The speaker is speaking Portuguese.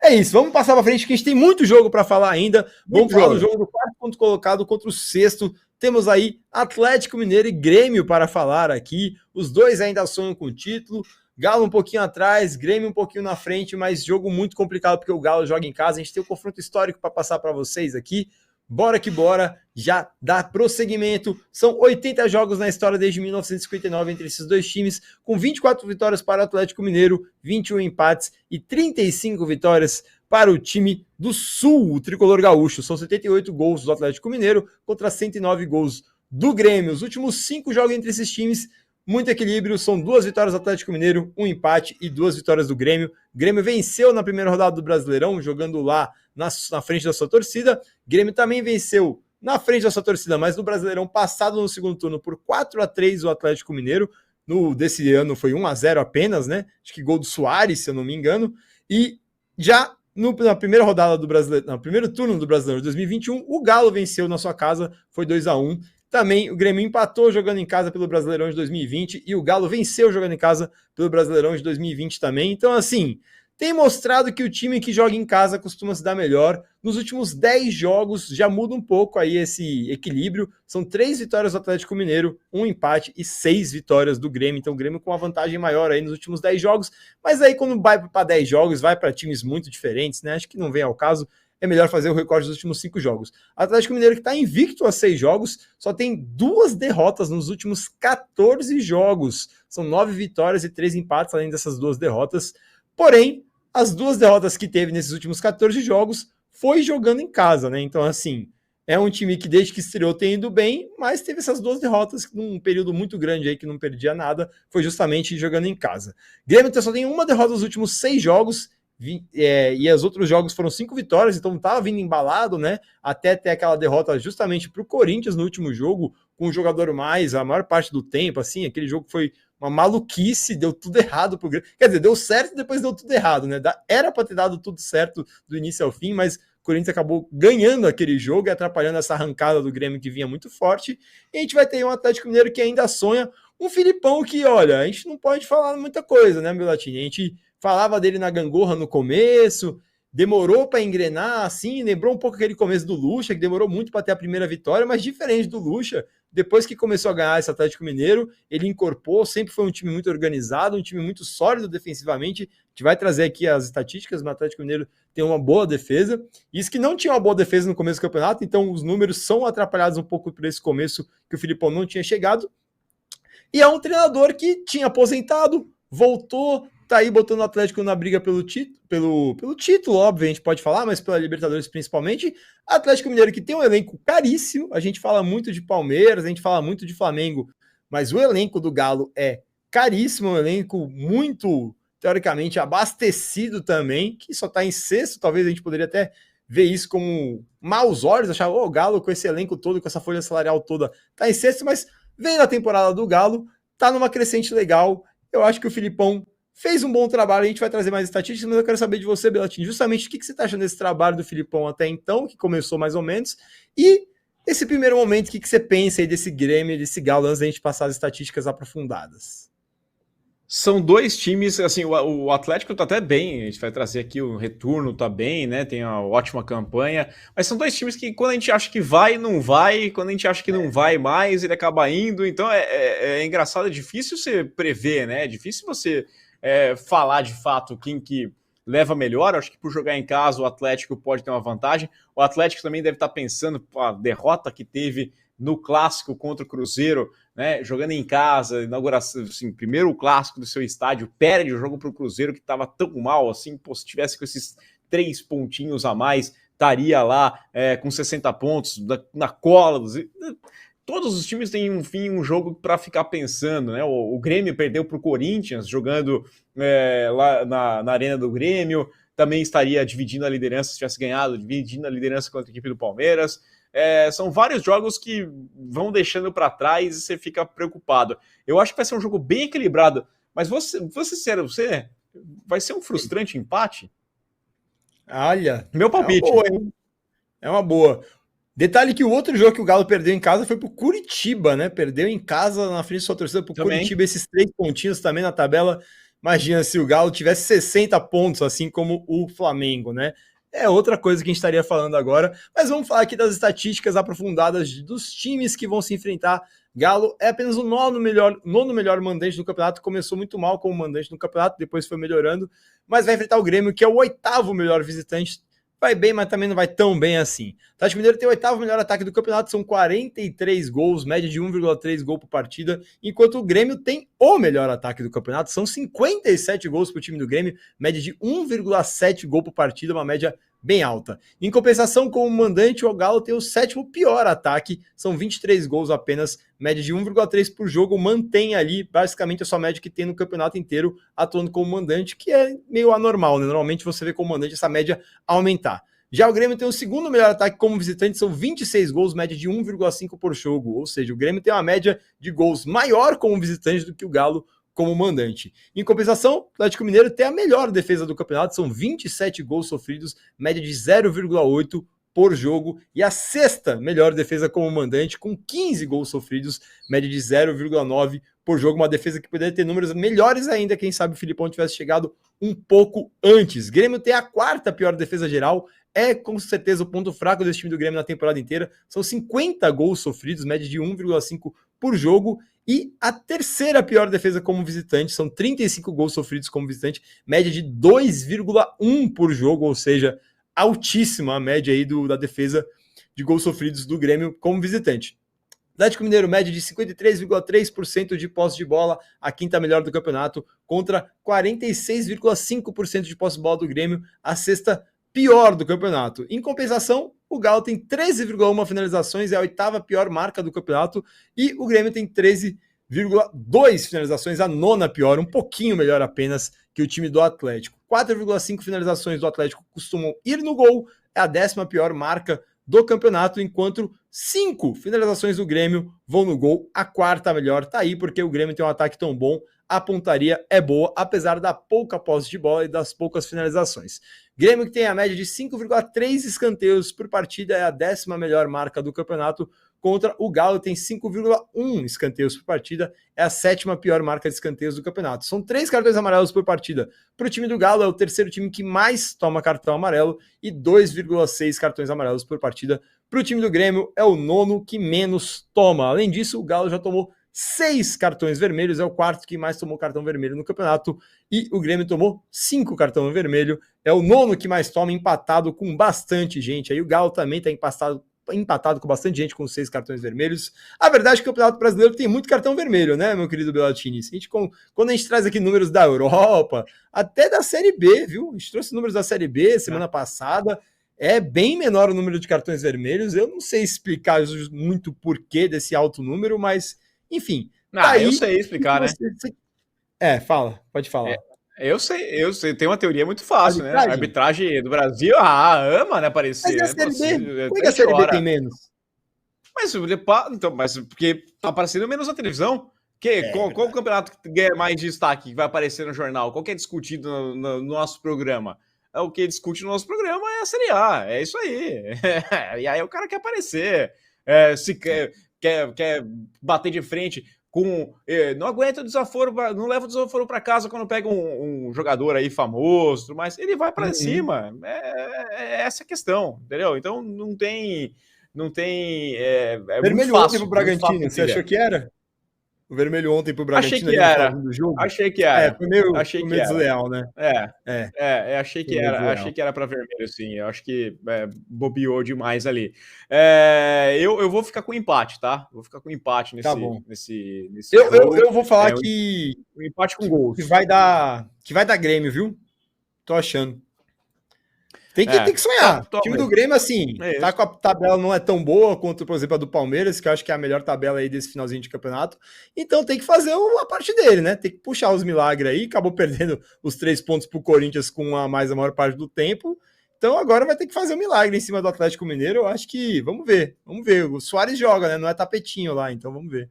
É isso, vamos passar para frente, que a gente tem muito jogo para falar ainda. Vamos falar do jogo do quarto ponto colocado contra o sexto. Temos aí Atlético Mineiro e Grêmio para falar aqui. Os dois ainda sonham com o título. Galo um pouquinho atrás, Grêmio um pouquinho na frente, mas jogo muito complicado porque o Galo joga em casa. A gente tem um confronto histórico para passar para vocês aqui. Bora que bora, já dá prosseguimento. São 80 jogos na história desde 1959 entre esses dois times, com 24 vitórias para o Atlético Mineiro, 21 empates e 35 vitórias para o time do Sul, o tricolor gaúcho. São 78 gols do Atlético Mineiro contra 109 gols do Grêmio. Os últimos 5 jogos entre esses times, muito equilíbrio, são 2 vitórias do Atlético Mineiro, 1 empate e 2 vitórias do Grêmio. O Grêmio venceu na primeira rodada do Brasileirão, jogando lá na frente da sua torcida. Grêmio também venceu na frente da sua torcida, mas no Brasileirão passado no segundo turno por 4-3 o Atlético Mineiro. No desse ano foi 1-0 apenas, né? Acho que gol do Soares, se eu não me engano. E já na primeira rodada do Brasileirão, no primeiro turno do Brasileirão de 2021, o Galo venceu na sua casa, foi 2-1. Também o Grêmio empatou jogando em casa pelo Brasileirão de 2020 e o Galo venceu jogando em casa pelo Brasileirão de 2020 também. Então, assim, tem mostrado que o time que joga em casa costuma se dar melhor. Nos últimos 10 jogos já muda um pouco aí esse equilíbrio. São 3 vitórias do Atlético Mineiro, 1 empate e 6 vitórias do Grêmio. Então o Grêmio com uma vantagem maior aí nos últimos 10 jogos. Mas aí quando vai para 10 jogos, vai para times muito diferentes, né? Acho que não vem ao caso. É melhor fazer o recorde dos últimos 5 jogos. Atlético Mineiro que está invicto a 6 jogos, só tem 2 derrotas nos últimos 14 jogos. São 9 vitórias e 3 empates, além dessas 2 derrotas. Porém, as 2 derrotas que teve nesses últimos 14 jogos foi jogando em casa, né? Então, assim, é um time que desde que estreou tem ido bem, mas teve essas 2 derrotas num período muito grande aí que não perdia nada, foi justamente jogando em casa. Grêmio só tem uma derrota nos últimos 6 jogos, e os outros jogos foram 5 vitórias, então estava vindo embalado, né? Até ter aquela derrota justamente para o Corinthians no último jogo, com o jogador mais a maior parte do tempo, assim, aquele jogo foi uma maluquice, deu tudo errado pro Grêmio. Quer dizer, deu certo e depois deu tudo errado, né? Era para ter dado tudo certo do início ao fim, mas o Corinthians acabou ganhando aquele jogo e atrapalhando essa arrancada do Grêmio que vinha muito forte. E a gente vai ter um Atlético Mineiro que ainda sonha, um Filipão que, olha, a gente não pode falar muita coisa, né, Belatini? A gente falava dele na gangorra no começo, demorou para engrenar, assim, lembrou um pouco aquele começo do Lucha, que demorou muito para ter a primeira vitória, mas diferente do Lucha, depois que começou a ganhar esse Atlético Mineiro, ele incorporou, sempre foi um time muito organizado, um time muito sólido defensivamente. A gente vai trazer aqui as estatísticas, o Atlético Mineiro tem uma boa defesa, isso que não tinha uma boa defesa no começo do campeonato, então os números são atrapalhados um pouco por esse começo que o Filipão não tinha chegado. E é um treinador que tinha aposentado, voltou, tá aí botando o Atlético na briga pelo título, óbvio, a gente pode falar, mas pela Libertadores principalmente. Atlético Mineiro que tem um elenco caríssimo, a gente fala muito de Palmeiras, a gente fala muito de Flamengo, mas o elenco do Galo é caríssimo, um elenco muito, teoricamente, abastecido também, que só tá em sexto, talvez a gente poderia até ver isso como maus olhos, achar, o Galo com esse elenco todo, com essa folha salarial toda, tá em sexto, mas vem na temporada do Galo, tá numa crescente legal. Eu acho que o Filipão fez um bom trabalho, a gente vai trazer mais estatísticas, mas eu quero saber de você, Belatini, justamente o que você está achando desse trabalho do Filipão até então, que começou mais ou menos, e esse primeiro momento, o que você pensa aí desse Grêmio, desse Galo, antes da gente passar as estatísticas aprofundadas? São 2 times, assim, o Atlético tá até bem, a gente vai trazer aqui o retorno, tá bem, né, tem uma ótima campanha, mas são 2 times que quando a gente acha que vai, não vai, quando a gente acha que não vai mais, ele acaba indo, então é engraçado, é difícil você prever, né, é difícil você falar de fato quem que leva melhor. Acho que por jogar em casa o Atlético pode ter uma vantagem, o Atlético também deve estar pensando, a derrota que teve no clássico contra o Cruzeiro, né, jogando em casa, inauguração, assim, primeiro clássico do seu estádio, perde o jogo para o Cruzeiro que estava tão mal, assim, pô, se tivesse com esses 3 pontinhos a mais, estaria lá com 60 pontos, na cola. Todos os times têm, enfim, um jogo para ficar pensando, né? O Grêmio perdeu para o Corinthians, jogando lá na Arena do Grêmio, também estaria dividindo a liderança, se tivesse ganhado, dividindo a liderança contra a equipe do Palmeiras. São vários jogos que vão deixando para trás e você fica preocupado. Eu acho que vai ser um jogo bem equilibrado, mas vou ser sincero, vai ser um frustrante empate? Olha, meu palpite. É uma boa, hein? É uma boa. Detalhe que o outro jogo que o Galo perdeu em casa foi pro Curitiba, né? Perdeu em casa, na frente da sua torcida pro Curitiba, esses 3 pontinhos também na tabela Imagina se o Galo tivesse 60 pontos, assim como o Flamengo, né? É outra coisa que a gente estaria falando agora, mas vamos falar aqui das estatísticas aprofundadas dos times que vão se enfrentar. Galo é apenas o nono melhor mandante do campeonato, começou muito mal como mandante no campeonato, depois foi melhorando, mas vai enfrentar o Grêmio, que é o 8º melhor visitante. Vai bem, mas também não vai tão bem assim. O Atlético Mineiro tem o 8º melhor ataque do campeonato, são 43 gols, média de 1,3 gol por partida, enquanto o Grêmio tem o melhor ataque do campeonato, são 57 gols para o time do Grêmio, média de 1,7 gol por partida, uma média bem alta. Em compensação, como mandante, o Galo tem o 7º pior ataque, são 23 gols apenas, média de 1,3 por jogo, mantém ali basicamente a sua média que tem no campeonato inteiro, atuando como mandante, que é meio anormal, né? Normalmente você vê como mandante essa média aumentar. Já o Grêmio tem o 2º melhor ataque como visitante, são 26 gols, média de 1,5 por jogo, ou seja, o Grêmio tem uma média de gols maior como visitante do que o Galo como mandante. Em compensação, o Atlético Mineiro tem a melhor defesa do campeonato, são 27 gols sofridos, média de 0,8 por jogo, e a 6ª melhor defesa como mandante, com 15 gols sofridos, média de 0,9 por jogo, uma defesa que poderia ter números melhores ainda, quem sabe o Filipão tivesse chegado um pouco antes. Grêmio tem a 4ª pior defesa geral, é com certeza o ponto fraco desse time do Grêmio na temporada inteira, são 50 gols sofridos, média de 1,5 por jogo, e a 3ª pior defesa como visitante, são 35 gols sofridos como visitante, média de 2,1 por jogo, ou seja, altíssima a média aí da defesa de gols sofridos do Grêmio como visitante. Atlético Mineiro, média de 53,3% de posse de bola, a 5ª melhor do campeonato, contra 46,5% de posse de bola do Grêmio, a 6ª pior do campeonato. Em compensação, o Galo tem 13,1 finalizações, é a 8ª pior marca do campeonato, e o Grêmio tem 13,2 finalizações, a 9ª pior, um pouquinho melhor apenas que o time do Atlético. 4,5 finalizações do Atlético costumam ir no gol, é a 10ª pior marca do campeonato, enquanto 5 finalizações do Grêmio vão no gol, a 4ª melhor tá aí, porque o Grêmio tem um ataque tão bom, a pontaria é boa, apesar da pouca posse de bola e das poucas finalizações. Grêmio, que tem a média de 5,3 escanteios por partida, é a 10ª melhor marca do campeonato, contra o Galo, tem 5,1 escanteios por partida, é a 7ª pior marca de escanteios do campeonato. São 3 cartões amarelos por partida. Para o time do Galo, é o 3º time que mais toma cartão amarelo, e 2,6 cartões amarelos por partida. Para o time do Grêmio, é o 9º que menos toma. Além disso, o Galo já tomou 6 cartões vermelhos, é o 4º que mais tomou cartão vermelho no campeonato, e o Grêmio tomou 5 cartões vermelhos, é o 9º que mais toma, empatado com bastante gente. Aí o Galo também está empatado com bastante gente com 6 cartões vermelhos. A verdade é que o Campeonato Brasileiro tem muito cartão vermelho, né, meu querido Belatini? Quando a gente traz aqui números da Europa, até da Série B, viu? A gente trouxe números da Série B semana passada, é bem menor o número de cartões vermelhos. Eu não sei explicar muito o porquê desse alto número, mas enfim. Tá aí, eu sei explicar, né? Pode falar. Eu sei, tem uma teoria muito fácil, né? A arbitragem do Brasil, ama, né, aparecer. Mas a Série B, por que a Série B tem menos? Mas porque tá aparecendo menos na televisão. Qual o campeonato que ganha mais destaque, que vai aparecer no jornal? Qual que é discutido no nosso programa? O que discute no nosso programa é a Série A, é isso aí. E aí o cara quer aparecer, quer bater de frente com... Não aguenta o desaforo, não leva o desaforo para casa quando pega um jogador aí famoso, mas ele vai para cima. É essa a questão, entendeu? Então não tem... Vermelho ontem pro Bragantino, você achou que era? O vermelho ontem pro Bragantino. Achei que era. Foi meio desleal, né? Achei que era para vermelho, sim. Eu acho que bobeou demais ali. Eu vou ficar com empate, tá? Vou ficar com empate nesse. Tá bom. nesse eu vou falar que um empate com gols. Que vai dar Grêmio, viu? Tô achando. Tem que sonhar. O time do Grêmio, assim, tá com a tabela não é tão boa quanto, por exemplo, a do Palmeiras, que eu acho que é a melhor tabela aí desse finalzinho de campeonato. Então tem que fazer a parte dele, né? Tem que puxar os milagres aí. Acabou perdendo os 3 pontos pro Corinthians com a maior parte do tempo. Então agora vai ter que fazer um milagre em cima do Atlético Mineiro. Eu acho que, vamos ver. O Suárez joga, né? Não é tapetinho lá, então vamos ver.